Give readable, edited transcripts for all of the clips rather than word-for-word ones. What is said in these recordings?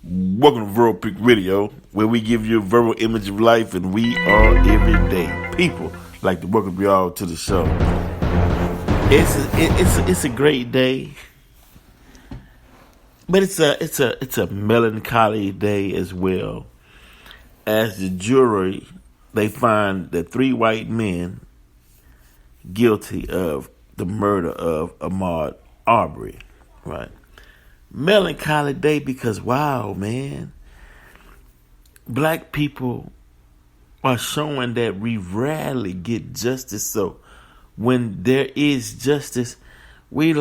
Welcome to Verbal Peak Radio, where we give you a verbal image of life, and we are everyday people. I'd like to welcome you all to the show. It's a great day, but it's a melancholy day as well. As the jury, they find the three white men guilty of the murder of ahmaud-arbery, right? Melancholy day because, wow, man, black people are showing that we rarely get justice. So when there is justice, we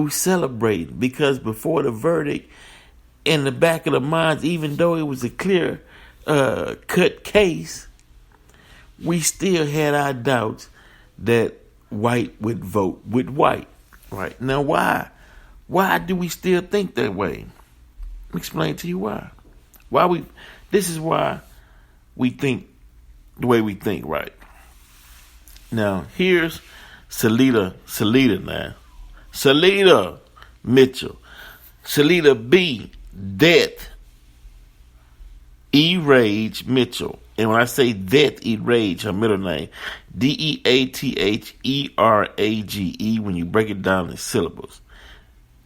celebrate, because before the verdict, in the back of the minds, even though it was a clear cut case, we still had our doubts that white would vote with white. Right now, why do we still think that way? Let me explain to you why. This is why we think the way we think, right? Now, here's Cleta Mitchell. Cleta B. Death E-Rage Mitchell. And when I say Death E-Rage, her middle name, Deathereage, when you break it down in syllables,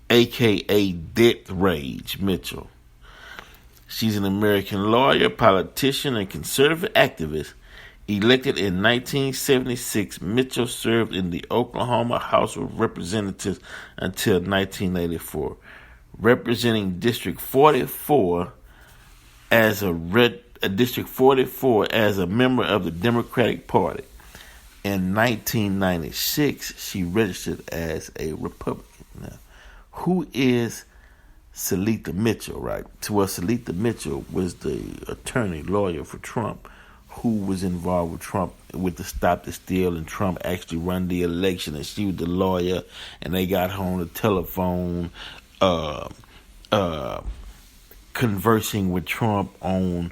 a.k.a. Death Rage Mitchell. She's an American lawyer, politician, and conservative activist. Elected in 1976, Mitchell served in the Oklahoma House of Representatives until 1984, representing District 44 as a member of the Democratic Party. In 1996, she registered as a Republican. Now, who is Cleta Mitchell, right? Well, Cleta Mitchell was the lawyer for Trump, who was involved with Trump with the Stop the Steal, and Trump actually won the election, and she was the lawyer, and they got her on the telephone conversing with Trump on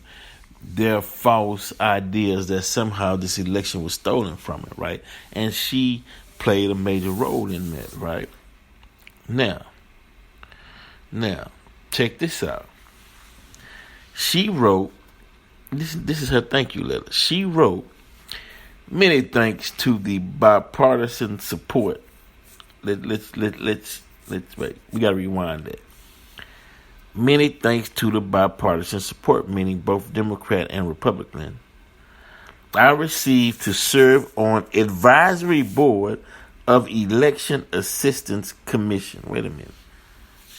their false ideas that somehow this election was stolen from it, right? And she played a major role in that, right? Now, check this out. She wrote, this is her thank you letter. She wrote, many thanks to the bipartisan support. Let's wait. We gotta rewind that. Many thanks to the bipartisan support, meaning both Democrat and Republican, I received to serve on advisory board of Election Assistance Commission. Wait a minute.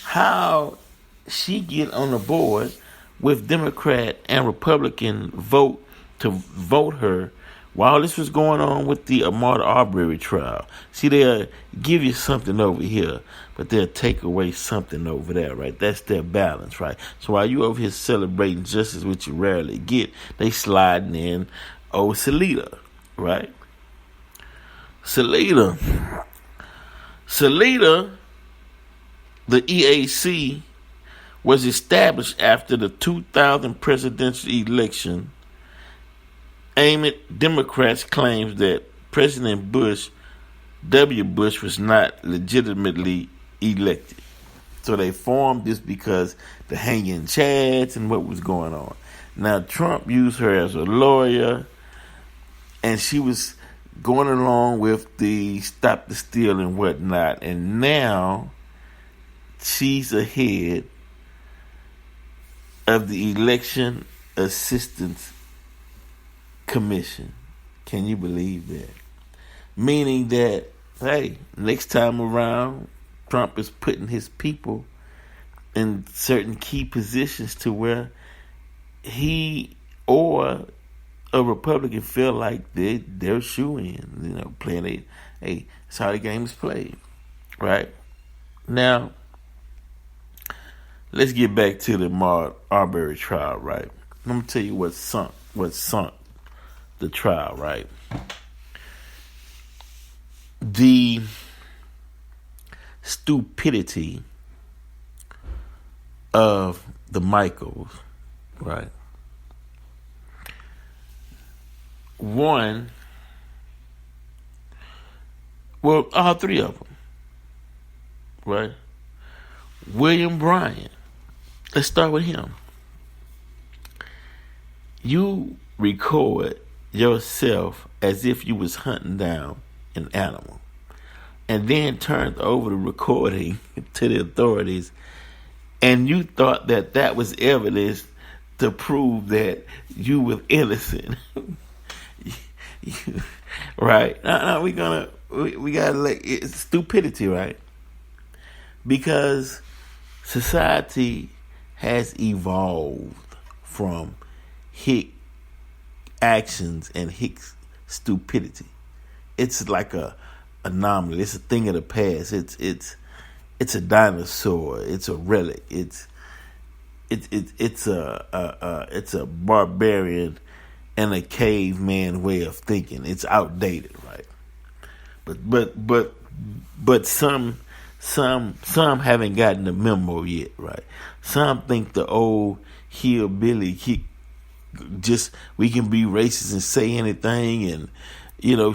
How she get on the board with Democrat and Republican vote to vote her while this was going on with the ahmaud-arbery trial? See, they'll give you something over here, but they'll take away something over there, right? That's their balance, right? So while you over here celebrating justice, which you rarely get, they sliding in Cleta, right? Cleta, the EAC was established after the 2000 presidential election aimed at Democrats' claims that President W. Bush was not legitimately elected. So they formed this because the hanging chads and what was going on. Now, Trump used her as a lawyer, and she was going along with the Stop the Steal and whatnot. And now she's ahead of the Election Assistance Commission. Can you believe that? Meaning that, hey, next time around, Trump is putting his people in certain key positions to where he or a Republican feel like they're shoo-in, playing that's how the game is played, right? Now, let's get back to the ahmaud-arbery trial, right? Let me tell you what sunk the trial, right? The stupidity of the Michaels, right? One, all three of them, right? William Bryan, Let's start with him. You record yourself as if you was hunting down an animal, and then turned over the recording to the authorities, and you thought that that was evidence to prove that you were innocent. Right? Now we gotta it's stupidity, right? Because society has evolved from hick actions and hick stupidity. It's like a anomaly. It's a thing of the past. It's a dinosaur. It's a relic. It's a barbarian and a caveman way of thinking. It's outdated, right? But some haven't gotten the memo yet, right? Some think the old hillbilly we can be racist and say anything and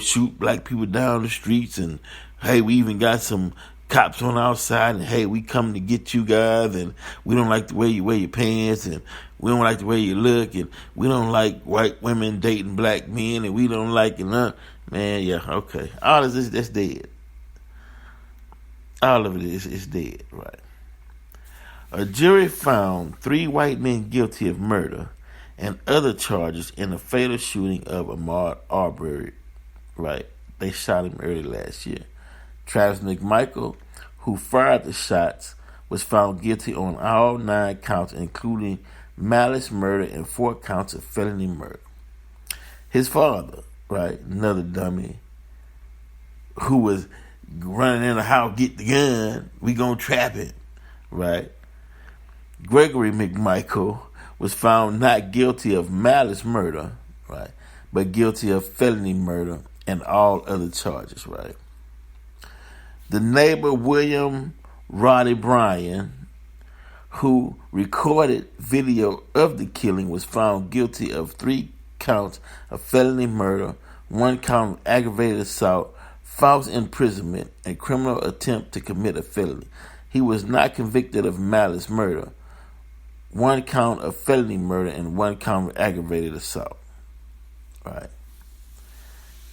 shoot black people down the streets, and hey, we even got some cops on our side, and hey, we come to get you guys, and we don't like the way you wear your pants, and we don't like the way you look, and we don't like white women dating black men, and we don't like it. Man, yeah, okay. All of this, that's dead. All of it is dead, right? A jury found 3 white men guilty of murder and other charges in the fatal shooting of ahmaud-arbery, right? They shot him early last year. Travis McMichael, who fired the shots, was found guilty on all 9 counts, including malice murder and 4 counts of felony murder. His father, right, another dummy, who was running in the house, get the gun, we gonna trap him, right? Gregory McMichael was found not guilty of malice murder, right, but guilty of felony murder and all other charges, right? The neighbor, William Roddy Bryan, who recorded video of the killing, was found guilty of 3 counts of felony murder, 1 count of aggravated assault, false imprisonment, and criminal attempt to commit a felony. He was not convicted of malice murder, 1 count of felony murder, and 1 count of aggravated assault. Right?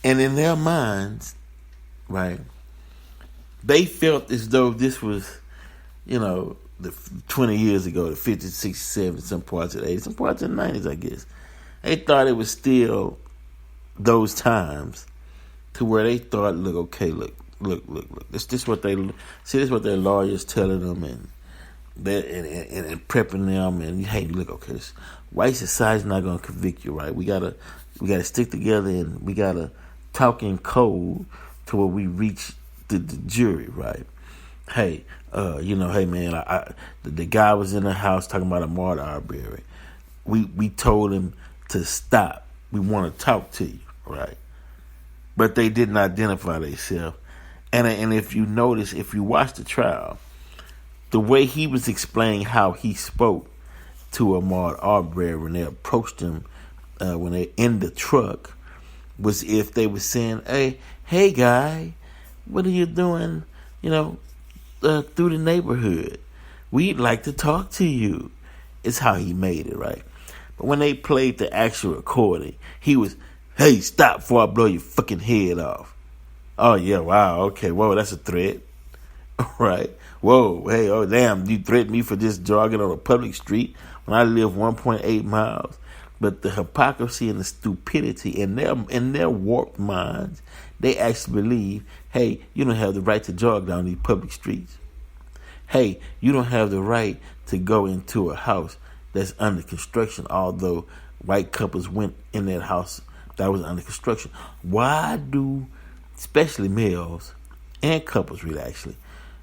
And in their minds, right, they felt as though this was, the 20 years ago, the 50s, 60s, 70s, some parts of the 80s, some parts of the 90s, I guess. They thought it was still those times to where they thought, look. This is what their lawyers telling them, and prepping them, and hey, look, okay, this white society's not gonna convict you, right? We gotta stick together, and we gotta talk in code to where we reach the jury, right? Hey, hey man, the guy was in the house talking about ahmaud-arbery. We told him to stop. We want to talk to you, right? But they didn't identify themselves. And if you notice, if you watch the trial, the way he was explaining how he spoke to ahmaud-arbery when they approached him, when they in the truck, was if they were saying, hey guy, what are you doing, through the neighborhood? We'd like to talk to you. It's how he made it, right? But when they played the actual recording, he was, hey, stop before I blow your fucking head off. Oh, yeah, wow, okay, whoa, that's a threat. Right? Whoa, hey, oh, damn, you threatened me for just jogging on a public street when I live 1.8 miles. But the hypocrisy and the stupidity in their warped minds, they actually believe, hey, you don't have the right to jog down these public streets. Hey, you don't have the right to go into a house that's under construction, although white couples went in that house that was under construction. Why do, especially males and couples really actually,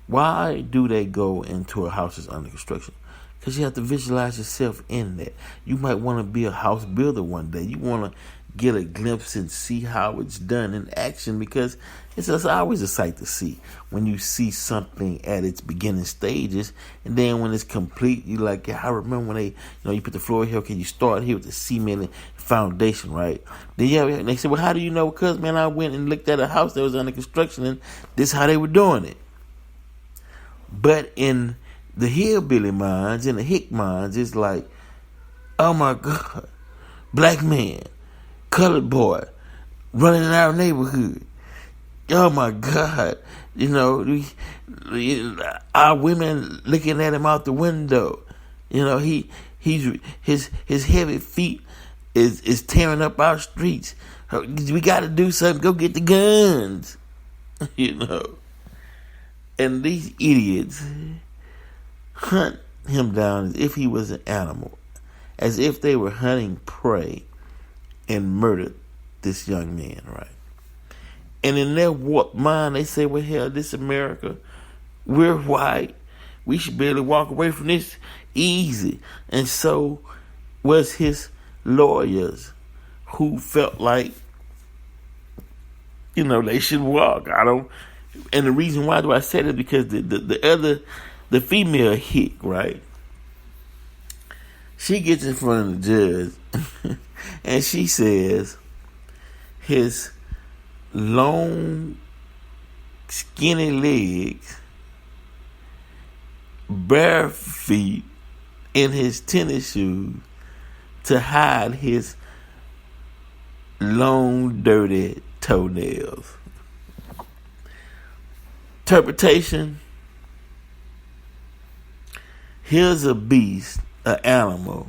why do they go into a house that's under construction? Because you have to visualize yourself in that. You might want to be a house builder one day. You want to get a glimpse and see how it's done in action, because it's always a sight to see when you see something at its beginning stages, and then when it's complete, you like, yeah, I remember when you put the floor here. Okay, you start here with the cement foundation, right? Then and they said, well, how do you know? Because man, I went and looked at a house that was under construction, and this is how they were doing it. But in The hillbilly minds and the hick minds is like, oh my God, black man, colored boy, running in our neighborhood. Oh my God, our women looking at him out the window. His heavy feet is tearing up our streets. We got to do something. Go get the guns. And these idiots hunt him down as if he was an animal, as if they were hunting prey, and murdered this young man, right? And in their warped mind, they say, well, hell, this America, we're white. We should be able to walk away from this easy. And so was his lawyers, who felt like, they should walk. And the reason why do I say that, because the female hick, right? She gets in front of the judge and she says his long, skinny legs, bare feet, in his tennis shoes to hide his long, dirty toenails. Interpretation: here's a beast, an animal,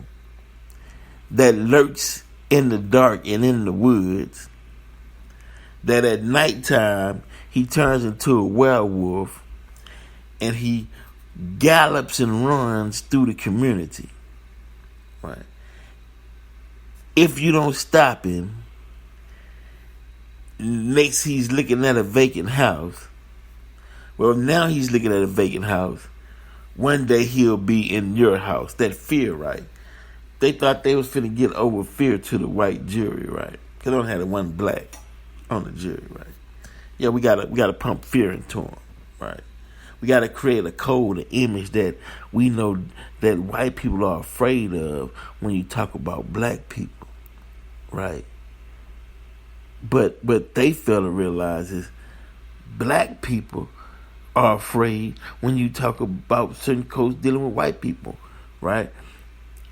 that lurks in the dark and in the woods, that at nighttime he turns into a werewolf and he gallops and runs through the community. Right? If you don't stop him, next he's looking at a vacant house. Well, now he's looking at a vacant house. One day he'll be in your house. That fear, right? They thought they was finna get over fear to the white jury, right? Because they don't have one black on the jury, right? Yeah, we gotta pump fear into them, right? We gotta create a code, an image that we know that white people are afraid of when you talk about black people, right? But they fail to realize is black people are afraid when you talk about certain codes dealing with white people, right?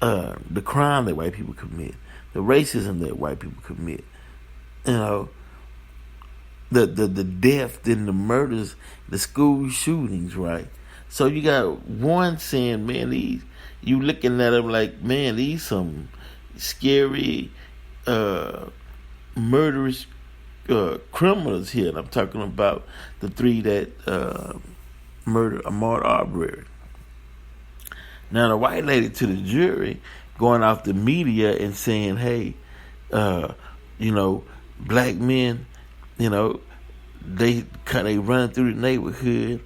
The crime that white people commit, the racism that white people commit, the death and the murders, the school shootings, right? So you got one saying, man, you looking at them like, man, these some scary, murderous criminals here. And I'm talking about the three that murdered ahmaud-arbery. Now the white lady to the jury going off the media and saying, hey, black men, they run through the neighborhood.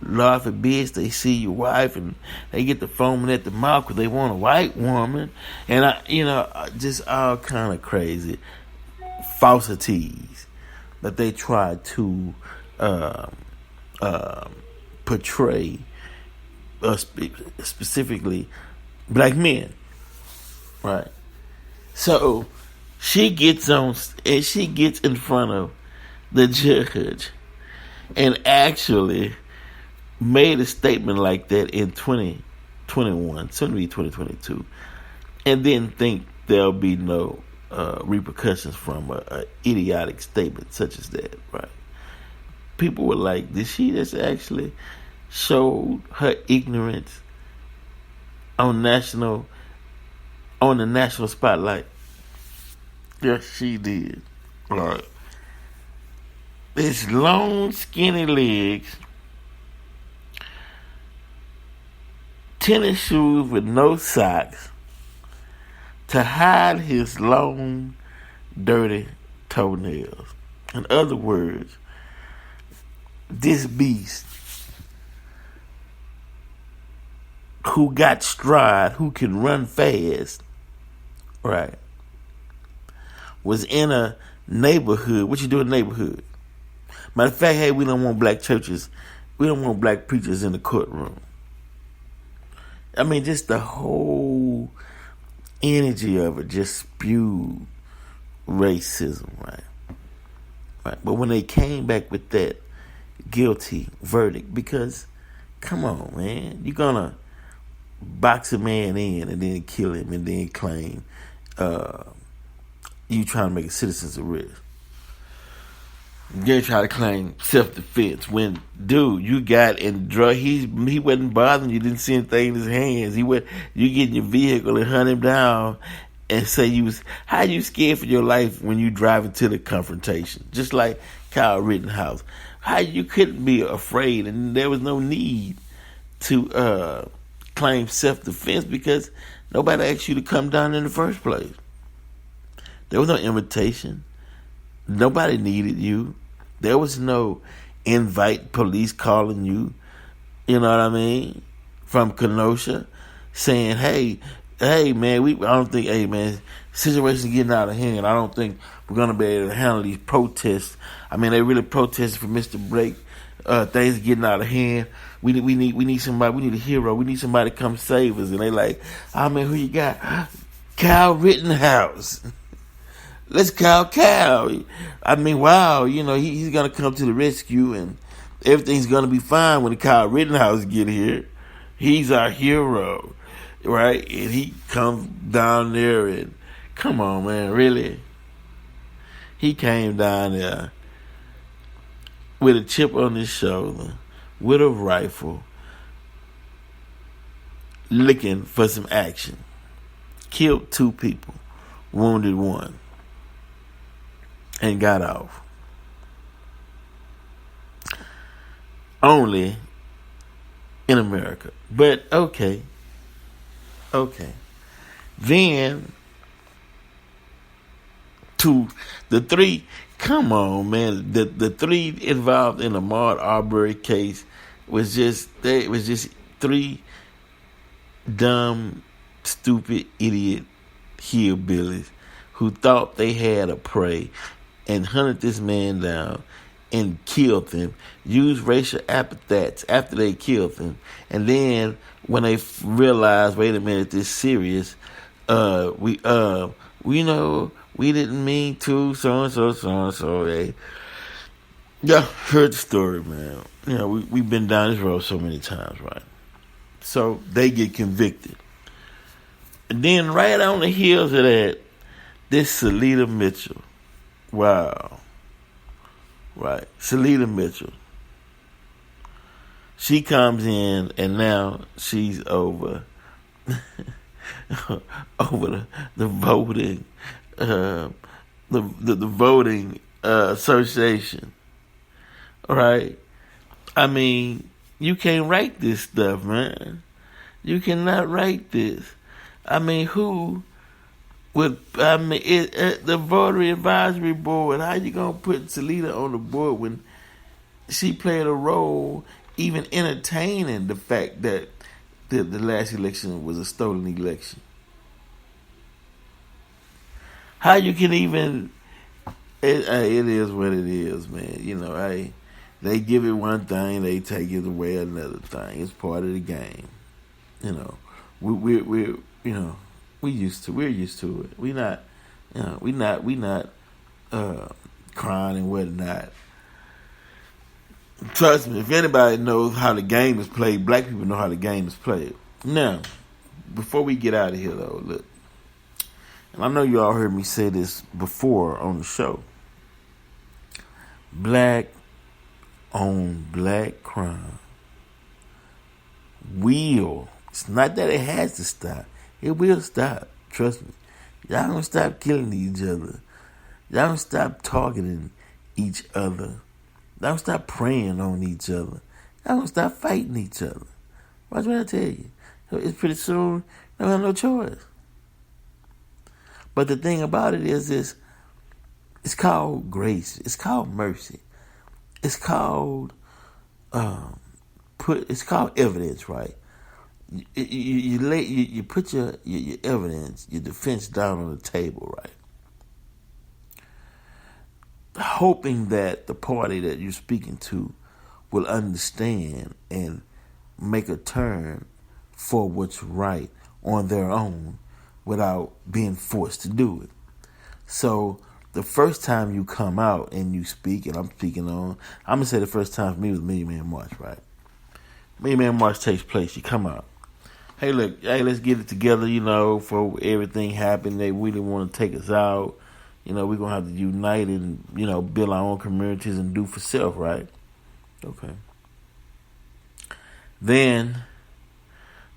Lord forbid they see your wife and they get the foaming at the mouth because they want a white woman, and just all kind of crazy falsities that they try to portray, specifically black men, right? So she gets on and she gets in front of the judge and actually made a statement like that in 2021, soon to be 2022, and then think there'll be no repercussions from a idiotic statement such as that, right? People were like, did she just actually show her ignorance on the national spotlight? Yes, she did. Right. His long, skinny legs, tennis shoes with no socks to hide his long, dirty toenails. In other words, this beast who got stride, who can run fast, right, was in a neighborhood. What you do in a neighborhood? Matter of fact, hey, we don't want black churches. We don't want black preachers in the courtroom. I mean, just the whole energy of it just spewed racism, right? Right. But when they came back with that guilty verdict, because Come on, man. You're gonna box a man in and then kill him and then claim you trying to make a citizen's arrest. They try to claim self-defense when, dude, you got in drug. He wasn't bothering you. Didn't see anything in his hands. He went. You get in your vehicle and hunt him down, and say you was. How you scared for your life when you driving to the confrontation? Just like Kyle Rittenhouse. How you couldn't be afraid, and there was no need to claim self-defense because nobody asked you to come down in the first place. There was no invitation. Nobody needed you. There was no invite police calling you, you know what I mean, from Kenosha saying, hey, man, I don't think, hey, man, situation's getting out of hand. I don't think we're going to be able to handle these protests. I mean, they really protested for Mr. Blake. Things are getting out of hand. We need somebody. We need a hero. We need somebody to come save us. And they like, oh, man, who you got? Kyle Rittenhouse. Let's call Cal. I mean, wow, he's going to come to the rescue and everything's going to be fine when the Kyle Rittenhouse get here. He's our hero, right? And he comes down there and, come on, man, really? He came down there with a chip on his shoulder, with a rifle, looking for some action. Killed 2 people, wounded 1. And got off. Only in America. But okay. Then to the 3, come on, man. The 3 involved in the ahmaud-arbery case was just 3 dumb, stupid, idiot hillbillies who thought they had a prey and hunted this man down and killed him, used racial epithets after they killed him. And then when they realized, wait a minute, this is serious, we didn't mean to, so. Yeah, heard the story, man. We've been down this road so many times, right? So they get convicted. And then right on the heels of that, this Cleta Mitchell. Wow. Right. Cleta Mitchell. She comes in and now she's over over the voting the voting association. Right? I mean, you can't write this stuff, man. You cannot write this. I mean, who the voter advisory board, how you gonna put Cleta on the board when she played a role even entertaining the fact that the last election was a stolen election? How you can even, it is what it is, man. They give it one thing, they take it away another thing. It's part of the game. We're used to it. We're not crying and whatnot. Trust me, if anybody knows how the game is played, black people know how the game is played. Now, before we get out of here, though, look, and I know you all heard me say this before on the show. Black on black crime will. It's not that it has to stop. It will stop. Trust me. Y'all don't stop killing each other. Y'all don't stop targeting each other. Y'all don't stop preying on each other. Y'all don't stop fighting each other. Watch what I tell you. It's pretty soon, you don't have no choice. But the thing about it is this. It's called grace. It's called mercy. It's called it's called evidence, right? You put your evidence, your defense down on the table, right? Hoping that the party that you're speaking to will understand and make a turn for what's right on their own without being forced to do it. So the first time you come out and you speak, and I'm going to say the first time for me was Million Man March, right? Amen March takes place. You come out. Hey, look, hey, let's get it together, for everything happened. They really want to take us out. We're going to have to unite and, build our own communities and do for self, right? Okay. Then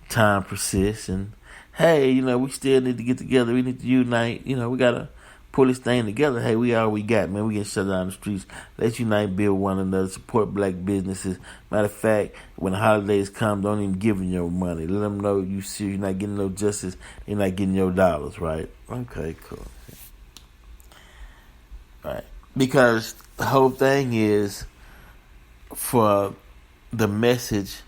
time persists and, hey, we still need to get together. We need to unite. We got to pull this thing together. Hey, we all we got, man. We can shut down the streets. Let's unite, build one another, support black businesses. Matter of fact, when the holidays come, don't even give them your money. Let them know you see you're not getting no justice. You're not getting your dollars, right? Okay, cool. All right. Because the whole thing is for the message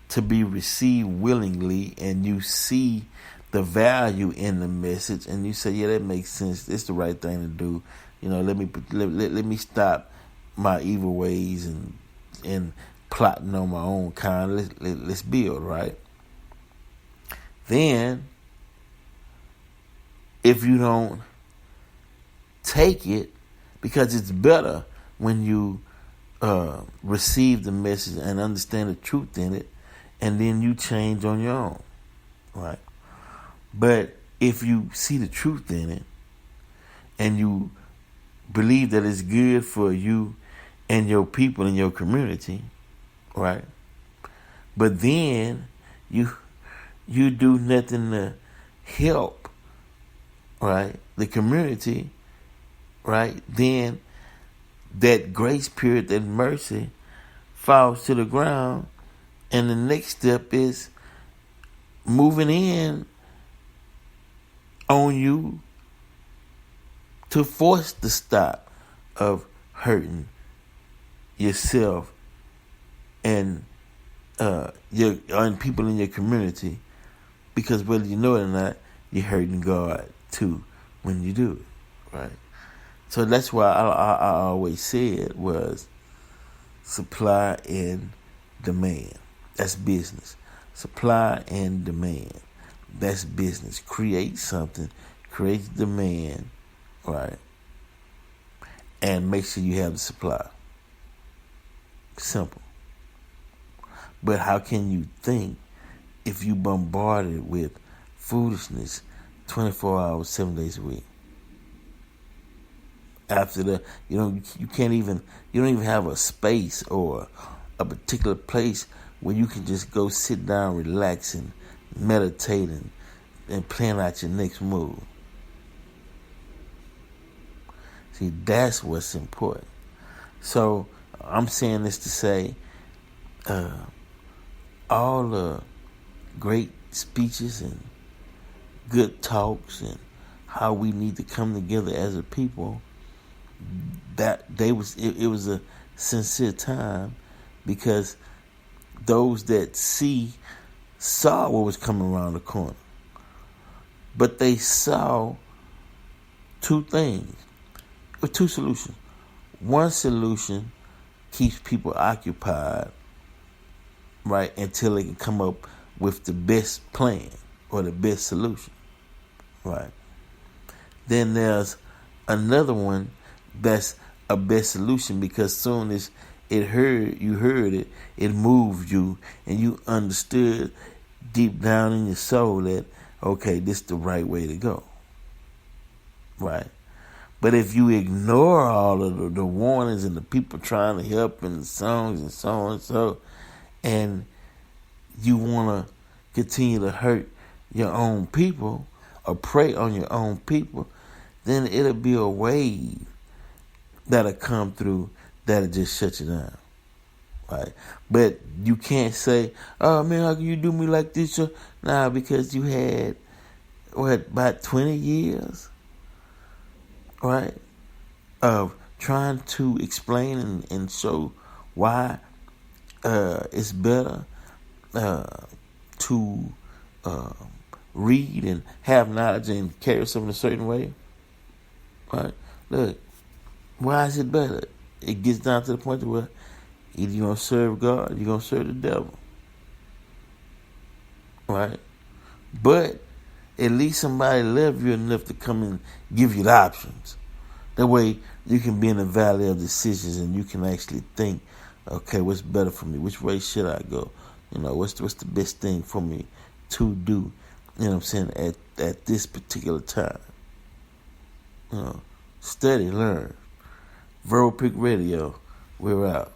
to be received willingly, and you see the value in the message, and you say, yeah, that makes sense. It's the right thing to do. Let me stop my evil ways and plotting on my own kind. Let's build, right? Then, if you don't take it, because it's better when you receive the message and understand the truth in it, and then you change on your own, right? But if you see the truth in it and you believe that it's good for you and your people in your community, right? But then you do nothing to help, right, the community, right? Then that grace period, that mercy falls to the ground, and the next step is moving in on you to force the stop of hurting yourself and people in your community, because whether you know it or not, you're hurting God too when you do it, right? So that's why I always said was supply and demand. That's business. Supply and demand. That's business. Create something, create demand, right? And make sure you have the supply. Simple. But how can you think if you bombarded with foolishness 24 hours, 7 days a week? After you don't even have a space or a particular place where you can just go sit down, relaxing, meditating, and plan out your next move. See, that's what's important. So I'm saying this to say, all the great speeches and good talks and how we need to come together as a people, it was a sincere time, because those that saw what was coming around the corner. But they saw two things, or two solutions. One solution keeps people occupied, right, until they can come up with the best plan or the best solution, right? Then there's another one that's a best solution, because soon as you heard it, it moved you, and you understood deep down in your soul that, okay, this is the right way to go, right? But if you ignore all of the warnings and the people trying to help and the songs and so on and so, and you want to continue to hurt your own people or prey on your own people, then it'll be a wave that'll come through that'll just shut you down, right? But you can't say, oh man, how can you do me like this? Nah, because you had, about 20 years, right, of trying to explain and show why it's better to read and have knowledge and carry yourself in a certain way, right? Look, why is it better? It gets down to the point where either you're going to serve God or you're going to serve the devil, right? But at least somebody loves you enough to come and give you the options. That way you can be in the valley of decisions and you can actually think, okay, what's better for me? Which way should I go? What's the best thing for me to do? You know what I'm saying, at this particular time. Study, learn. Verbal Pick Radio. We're out.